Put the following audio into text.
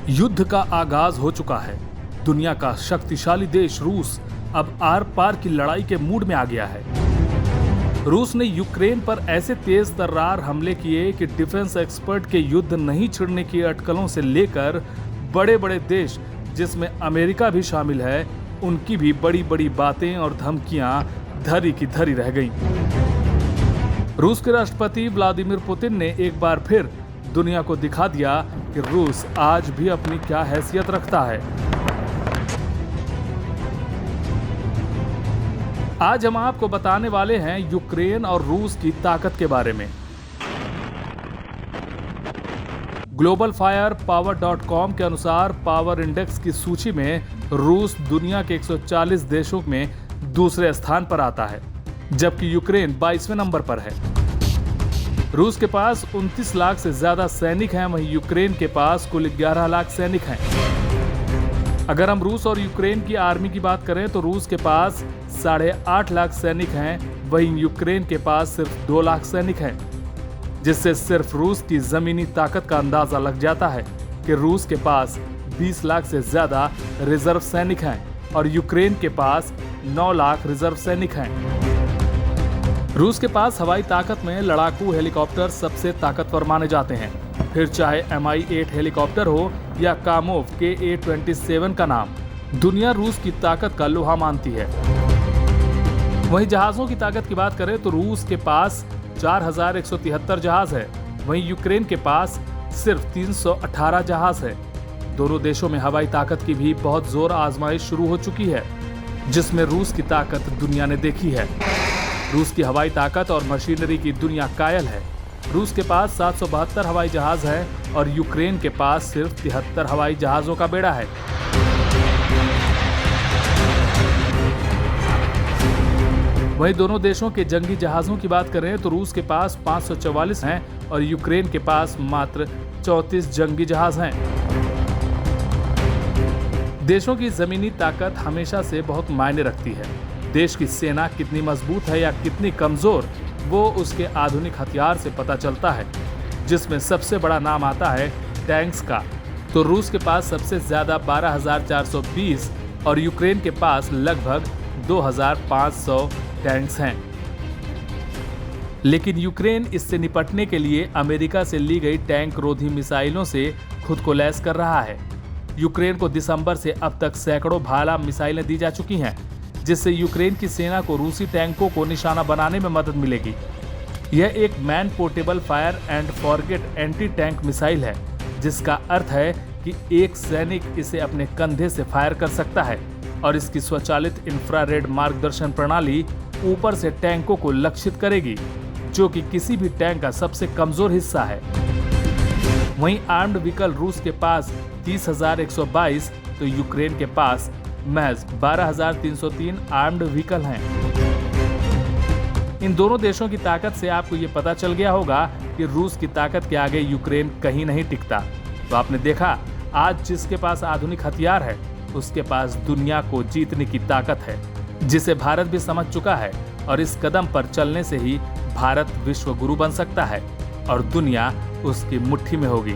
युद्ध का आगाज हो चुका है। दुनिया का शक्तिशाली देश रूस अब आर पार की लड़ाई के मूड में आ गया है। रूस ने यूक्रेन पर ऐसे तेज तर्रार हमले किए कि डिफेंस एक्सपर्ट के युद्ध नहीं छिड़ने की अटकलों से लेकर बड़े बड़े देश जिसमें अमेरिका भी शामिल है, उनकी भी बड़ी बड़ी बातें और धमकियां धरी की धरी रह गईं। रूस के राष्ट्रपति व्लादिमीर पुतिन ने एक बार फिर दुनिया को दिखा दिया कि रूस आज भी अपनी क्या हैसियत रखता है। आज हम आपको बताने वाले हैं यूक्रेन और रूस की ताकत के बारे में। ग्लोबल फायर पावर.com के अनुसार पावर इंडेक्स की सूची में रूस दुनिया के 140 देशों में दूसरे स्थान पर आता है, जबकि यूक्रेन 22वें नंबर पर है। रूस के पास 29 लाख से ज्यादा सैनिक हैं, वहीं यूक्रेन के पास कुल 11 लाख सैनिक हैं। अगर हम रूस और यूक्रेन की आर्मी की बात करें तो रूस के पास 8.5 लाख सैनिक हैं, वहीं यूक्रेन के पास सिर्फ 2 लाख सैनिक हैं, जिससे सिर्फ रूस की जमीनी ताकत का अंदाजा लग जाता है कि रूस के पास 20 लाख से ज्यादा रिजर्व सैनिक हैं और यूक्रेन के पास 9 लाख रिजर्व सैनिक हैं। रूस के पास हवाई ताकत में लड़ाकू हेलीकॉप्टर सबसे ताकतवर माने जाते हैं, फिर चाहे Mi-8 हेलीकॉप्टर हो या कामोव Ka-27 का नाम। दुनिया रूस की ताकत का लोहा मानती है। वहीं जहाजों की ताकत की बात करें तो रूस के पास 4173 जहाज है, वहीं यूक्रेन के पास सिर्फ 318 जहाज है। दोनों देशों में हवाई ताकत की भी बहुत जोर आजमाइश शुरू हो चुकी है, जिसमें रूस की ताकत दुनिया ने देखी है। रूस की हवाई ताकत और मशीनरी की दुनिया कायल है। रूस के पास 772 हवाई जहाज हैं और यूक्रेन के पास सिर्फ 73 हवाई जहाजों का बेड़ा है। वहीं दोनों देशों के जंगी जहाजों की बात करें तो रूस के पास 544 हैं और यूक्रेन के पास मात्र 34 जंगी जहाज हैं। देशों की जमीनी ताकत हमेशा से बहुत मायने रखती है। देश की सेना कितनी मजबूत है या कितनी कमजोर, वो उसके आधुनिक हथियार से पता चलता है, जिसमें सबसे बड़ा नाम आता है टैंक्स का। तो रूस के पास सबसे ज्यादा 12,420 और यूक्रेन के पास लगभग 2,500 टैंक्स हैं। लेकिन यूक्रेन इससे निपटने के लिए अमेरिका से ली गई टैंक रोधी मिसाइलों से खुद को लैस कर रहा है। यूक्रेन को दिसंबर से अब तक सैकड़ों भाला मिसाइलें दी जा चुकी हैं, जिससे यूक्रेन की सेना को रूसी टैंकों को निशाना बनाने में मदद मिलेगी। यह एक man portable fire and forget anti tank missile है, जिसका अर्थ है कि एक सैनिक इसे अपने कंधे से फायर कर सकता है और इसकी स्वचालित इंफ्रारेड मार्गदर्शन प्रणाली ऊपर से टैंकों को लक्षित करेगी, जो कि किसी भी टैंक का सबसे कमजोर हिस्सा है। वहीं आर्म्ड व्हीकल रूस के पास 30,122 तो यूक्रेन के पास महज 12,303 आर्म्ड व्हीकल हैं। इन दोनों देशों की ताकत से आपको ये पता चल गया होगा कि रूस की ताकत के आगे यूक्रेन कहीं नहीं टिकता। तो आपने देखा, आज जिसके पास आधुनिक हथियार है, उसके पास दुनिया को जीतने की ताकत है, जिसे भारत भी समझ चुका है। और इस कदम पर चलने से ही भारत विश्व गुरु बन सकता है और दुनिया उसकी मुट्ठी में होगी।